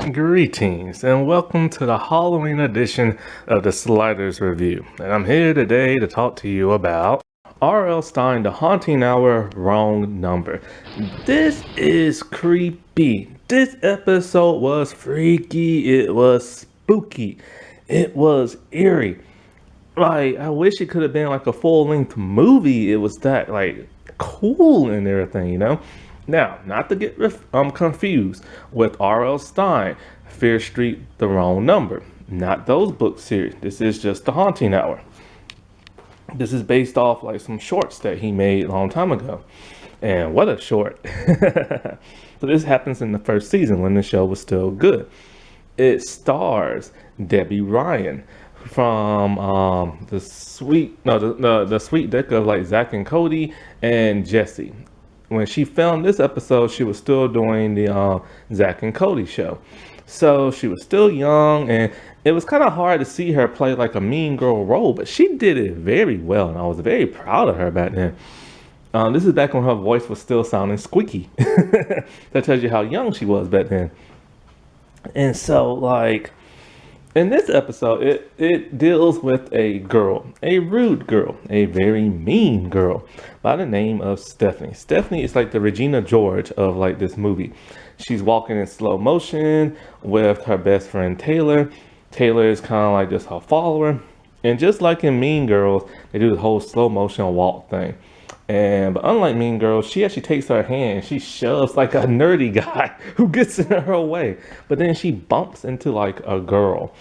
Greetings and welcome to the Halloween edition of the Sliders Review. And I'm here today to talk to you about R.L. Stine, The Haunting Hour, Wrong Number. This is creepy. This episode was freaky. It was spooky. It was eerie. Like, I wish it could have been like a full-length movie. It was that like cool and everything. Now, not to get confused with R.L. Stine, Fear Street, The Wrong Number. Not those book series. This is just The Haunting Hour. This is based off like some shorts that he made a long time ago. And what a short. So this happens in the first season when the show was still good. It stars Debbie Ryan from the Sweet Dick of like Zack and Cody and Jesse. When she filmed this episode, she was still doing the Zack and Cody show. So she was still young, and it was kind of hard to see her play like a mean girl role, but she did it very well, and I was very proud of her back then. This is back when her voice was still sounding squeaky. That tells you how young she was back then. And so, like, in this episode, it deals with a girl, a rude girl, a very mean girl by the name of Stephanie. Stephanie is like the Regina George of like this movie. She's walking in slow motion with her best friend Taylor. Taylor is kind of like just her follower. And just like in Mean Girls, they do the whole slow motion walk thing. But unlike Mean Girls, she actually takes her hand and she shoves like a nerdy guy who gets in her way. But then she bumps into like a girl.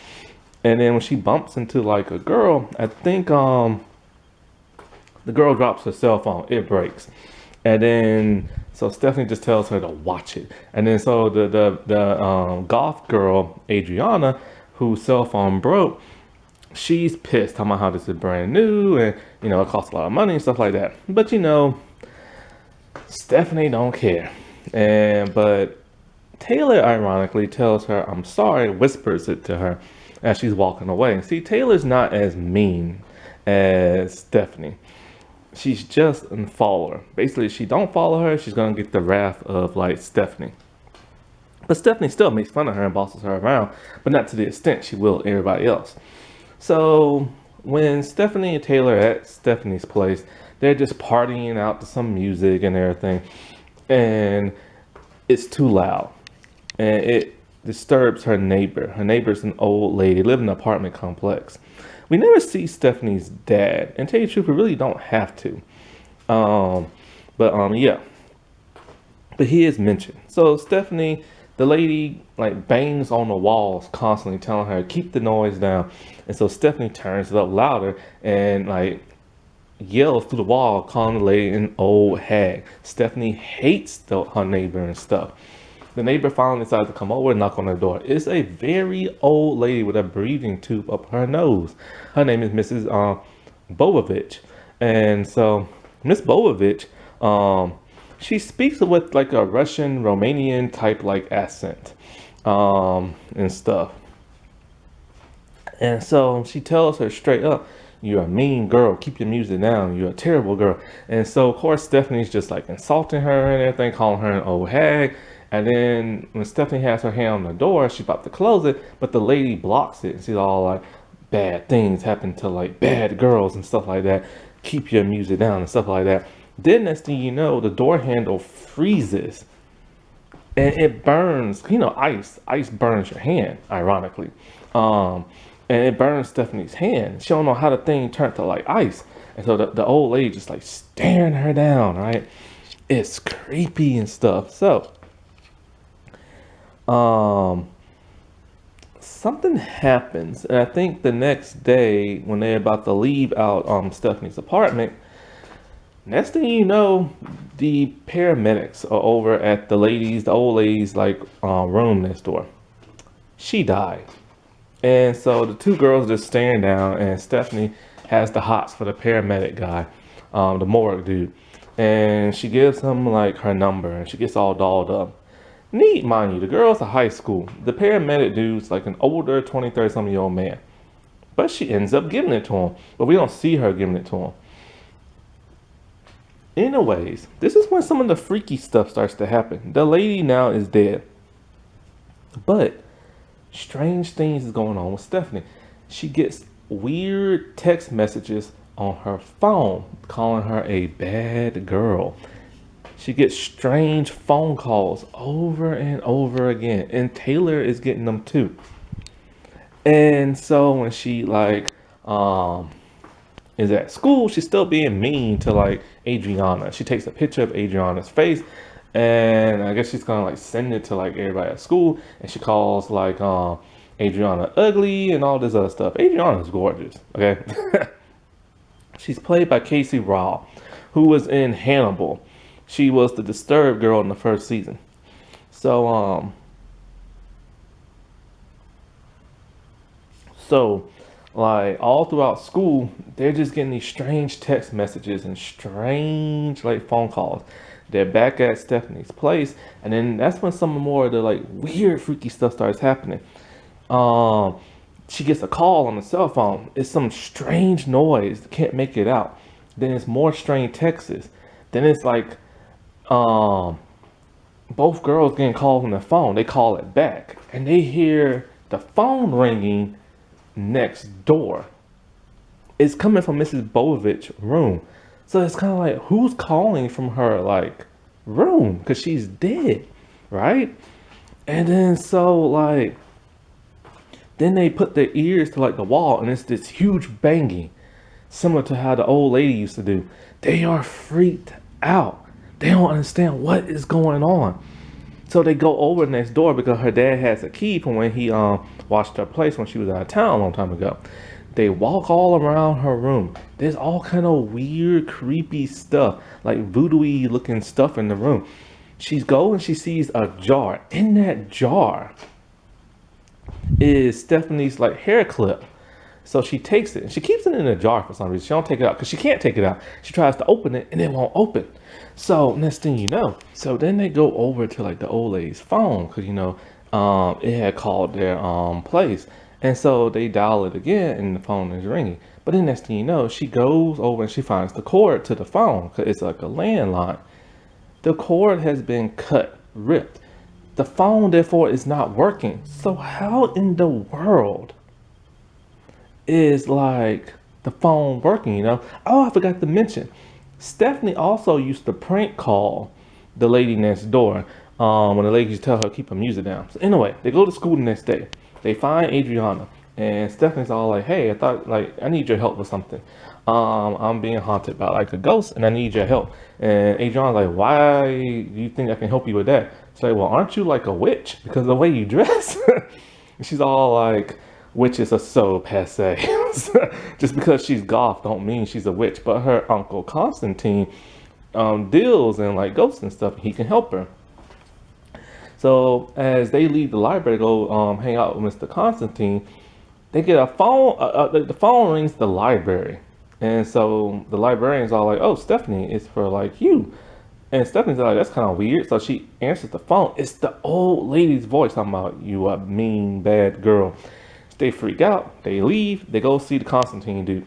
And then when she bumps into like a girl, I think the girl drops her cell phone. It breaks. And then so Stephanie just tells her to watch it. And then so the goth girl, Adriana, whose cell phone broke, she's pissed talking about how this is brand new and it costs a lot of money and stuff like that. But Stephanie don't care. But Taylor ironically tells her I'm sorry, whispers it to her as she's walking away. See, Taylor's not as mean as Stephanie. She's just a follower. Basically, if she don't follow her, she's gonna get the wrath of like Stephanie. But Stephanie still makes fun of her and bosses her around, but not to the extent she will everybody else. So when Stephanie and Taylor are at Stephanie's place, they're just partying out to some music and everything, and it's too loud, and it disturbs her neighbor. Her neighbor's an old lady, live in an apartment complex. We never see Stephanie's dad, and to tell you the truth, we really don't have to. Yeah. But he is mentioned. So Stephanie, the lady, like bangs on the walls constantly, telling her keep the noise down. And so Stephanie turns it up louder and like yells through the wall, calling the lady an old hag. Stephanie hates her neighbor and stuff. The neighbor finally decides to come over and knock on her door. It's a very old lady with a breathing tube up her nose. Her name is Mrs. Bovovich. And so Miss Bovovich, she speaks with like a Russian, Romanian type like accent and stuff. And so she tells her straight up, you're a mean girl, keep your music down, you're a terrible girl. And so of course Stephanie's just like insulting her and everything, calling her an old hag. And then when Stephanie has her hand on the door, she's about to close it, but the lady blocks it. And she's all like, bad things happen to like bad girls and stuff like that. Keep your music down and stuff like that. Then next thing you know, the door handle freezes. And it burns, ice. Ice burns your hand, ironically. And it burns Stephanie's hand. She don't know how the thing turned to like ice. And so the old lady just like staring her down, right? It's creepy and stuff. So something happens, and I think the next day when they're about to leave out Stephanie's apartment, next thing you know, the paramedics are over at the old lady's like room next door. She died. And so the two girls are just staring down, and Stephanie has the hots for the paramedic guy, the morgue dude, and she gives him like her number, and she gets all dolled up. Neat, mind you, the girl's a high school. The paramedic dude's like an older 20, 30-something-year-old man. But she ends up giving it to him. But we don't see her giving it to him. Anyways, this is when some of the freaky stuff starts to happen. The lady now is dead. But strange things is going on with Stephanie. She gets weird text messages on her phone calling her a bad girl. She gets strange phone calls over and over again, and Taylor is getting them too. And so when she um is at school, she's still being mean to like Adriana. She takes a picture of Adriana's face, and I guess she's gonna like send it to like everybody at school, and she calls Adriana ugly and all this other stuff. Adriana's gorgeous, okay? She's played by Casey Raw, who was in Hannibal. She was the disturbed girl in the first season. So So, like all throughout school, they're just getting these strange text messages and strange like phone calls. They're back at Stephanie's place, and then that's when some more of the like weird, freaky stuff starts happening. Um, she gets a call on the cell phone. It's some strange noise. Can't make it out. Then it's more strange texts. Then it's like um, both girls getting called on the phone. They call it back, and they hear the phone ringing next door. It's coming from Mrs. Bovich's room. So it's kind of like, who's calling from her like room? Because she's dead, right? And then so like, then they put their ears to like the wall, and it's this huge banging, similar to how the old lady used to do. They are freaked out. They don't understand what is going on. So they go over next door because her dad has a key from when he watched her place when she was out of town a long time ago. They walk all around her room. There's all kind of weird, creepy stuff, like voodoo-y looking stuff in the room. She's go and she sees a jar. In that jar is Stephanie's like hair clip. So she takes it and she keeps it in a jar for some reason. She don't take it out because she can't take it out. She tries to open it and it won't open. So next thing you know, so then they go over to like the old lady's phone because it had called their place, and so they dial it again and the phone is ringing. But then next thing you know, she goes over and she finds the cord to the phone because it's like a landline. The cord has been cut, ripped. The phone therefore is not working. So how in the world is like the phone working, Oh, I forgot to mention. Stephanie also used to prank call the lady next door when the lady used to tell her to keep her music down. So anyway, they go to school the next day. They find Adriana, and Stephanie's all like, "Hey, I thought I need your help with something. I'm being haunted by like a ghost, and I need your help." And Adriana's like, "Why do you think I can help you with that?" She's like, "Well, aren't you like a witch because of the way you dress?" And she's all like, witches are so passe. Just because she's goth don't mean she's a witch. But her uncle Constantine deals in like ghosts and stuff. He can help her. So as they leave the library to go hang out with Mr. Constantine, they get a phone. The phone rings the library, and so the librarian's all like, "Oh, Stephanie, it's for like you." And Stephanie's like, "That's kind of weird." So she answers the phone. It's the old lady's voice talking about, "You a mean bad girl." They freak out. They leave. They go see the Constantine dude.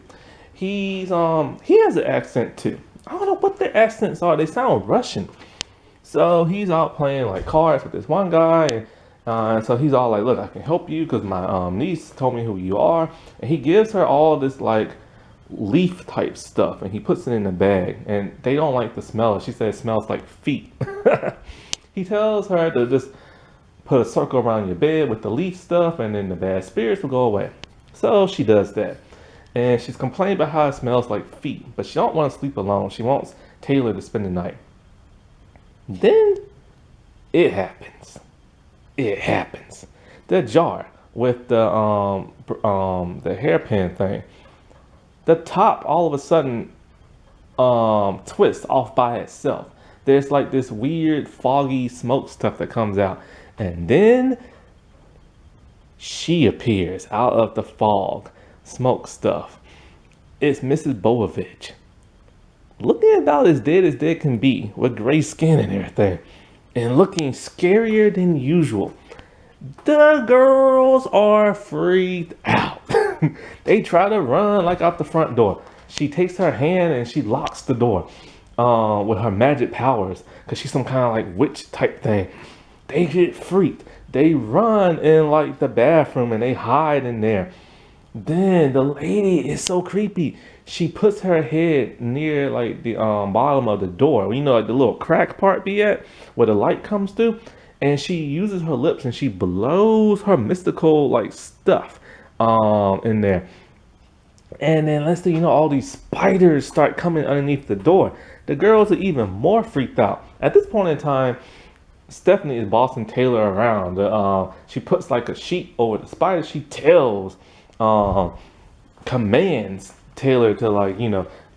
He has an accent too. I don't know what their accents are. They sound Russian. So he's out playing like cards with this one guy, and so he's all like, "Look, I can help you because my niece told me who you are." And he gives her all this like leaf type stuff, and he puts it in a bag. And they don't like the smell. She says it smells like feet. He tells her to just put a circle around your bed with the leaf stuff, and then the bad spirits will go away. So she does that, and she's complaining about how it smells like feet, but she don't want to sleep alone. She wants Taylor to spend the night. Then it happens. It happens. The jar with the hairpin thing. The top all of a sudden twists off by itself. There's like this weird foggy smoke stuff that comes out, and then she appears out of the fog smoke stuff. It's Mrs. Bovovich, looking about as dead can be, with gray skin and everything, and looking scarier than usual. The girls are freaked out. They try to run like out the front door. She takes her hand and she locks the door with her magic powers because she's some kind of like witch type thing. They get freaked. They run in like the bathroom and they hide in there. Then the lady is so creepy. She puts her head near like the bottom of the door. You know, like the little crack part be at where the light comes through, and she uses her lips and she blows her mystical like stuff in there. And then let's say you know all these spiders start coming underneath the door. The girls are even more freaked out. At this point in time, Stephanie is bossing Taylor around. She puts like a sheet over the spider. She tells, commands Taylor to like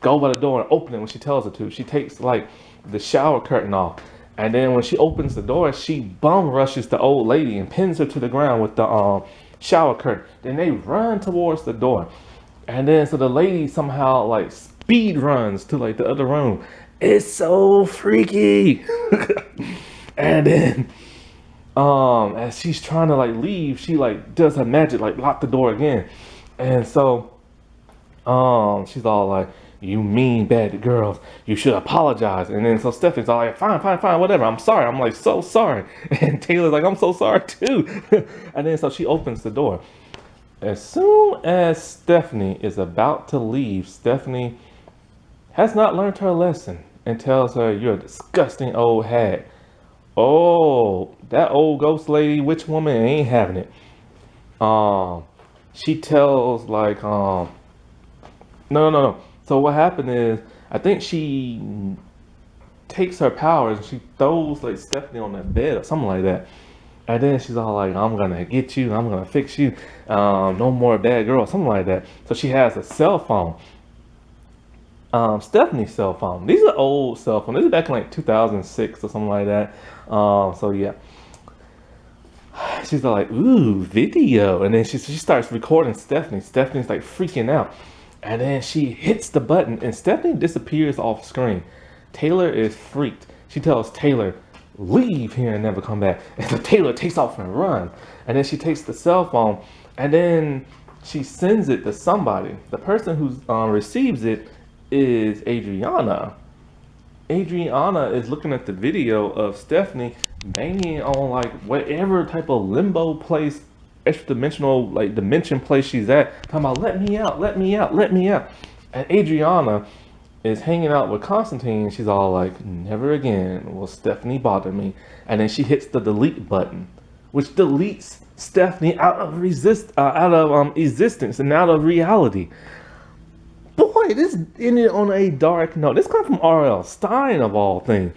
go by the door and open it when she tells her to. She takes like the shower curtain off, and then when she opens the door, she bum rushes the old lady and pins her to the ground with the shower curtain. Then they run towards the door, and then so the lady somehow like speed runs to like the other room. It's so freaky. And then as she's trying to like leave, she like does her magic, like lock the door again. And so she's all like, "You mean bad girls, you should apologize." And then so Stephanie's all like, "Fine, fine, fine, whatever, I'm sorry." I'm like, "So sorry." And Taylor's like, "I'm so sorry too." And then so she opens the door. As soon as Stephanie is about to leave, Stephanie has not learned her lesson and tells her, "You're a disgusting old hag." Oh, that old ghost lady, witch woman, ain't having it. Um, she tells like, no, no, no, no. So what happened is, I think she takes her powers and she throws like Stephanie on that bed or something like that. And then she's all like, "I'm gonna get you, I'm gonna fix you, no more bad girl," something like that. So she has a cell phone, Stephanie's cell phone. These are old cell phones. This is back in like 2006 or something like that. So yeah, she's like, "Ooh, video," and then she starts recording Stephanie. Stephanie's like freaking out, and then she hits the button, and Stephanie disappears off screen. Taylor is freaked. She tells Taylor, "Leave here and never come back." And so Taylor takes off and run, and then she takes the cell phone, and then she sends it to somebody. The person who receives it is Adriana. Adriana is looking at the video of Stephanie banging on like whatever type of limbo place, extra dimensional like dimension place she's at, talking about "let me out, let me out, let me out." And Adriana is hanging out with Constantine. She's all like, "Never again will Stephanie bother me." And then she hits the delete button, which deletes Stephanie out of existence and out of reality. Boy, this ended on a dark note. This comes from R.L. Stine of all things.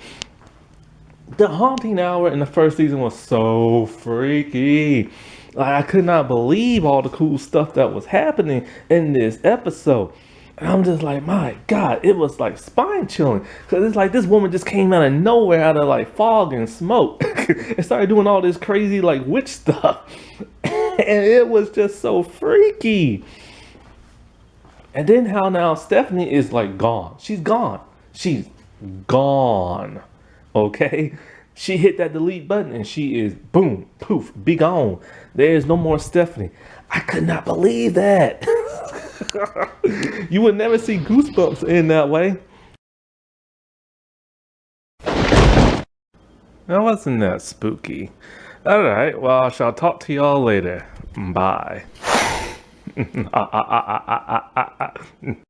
The haunting hour in the first season was so freaky. Like, I could not believe all the cool stuff that was happening in this episode. And I'm just like, my God, it was like spine chilling. Because it's like this woman just came out of nowhere, out of like fog and smoke, and started doing all this crazy like witch stuff. And it was just so freaky. And then how now Stephanie is like gone. She's gone. She's gone. Okay? She hit that delete button and she is boom, poof, be gone. There is no more Stephanie. I could not believe that. You would never see Goosebumps in that way. That wasn't that spooky. Alright, well, I shall talk to y'all later. Bye.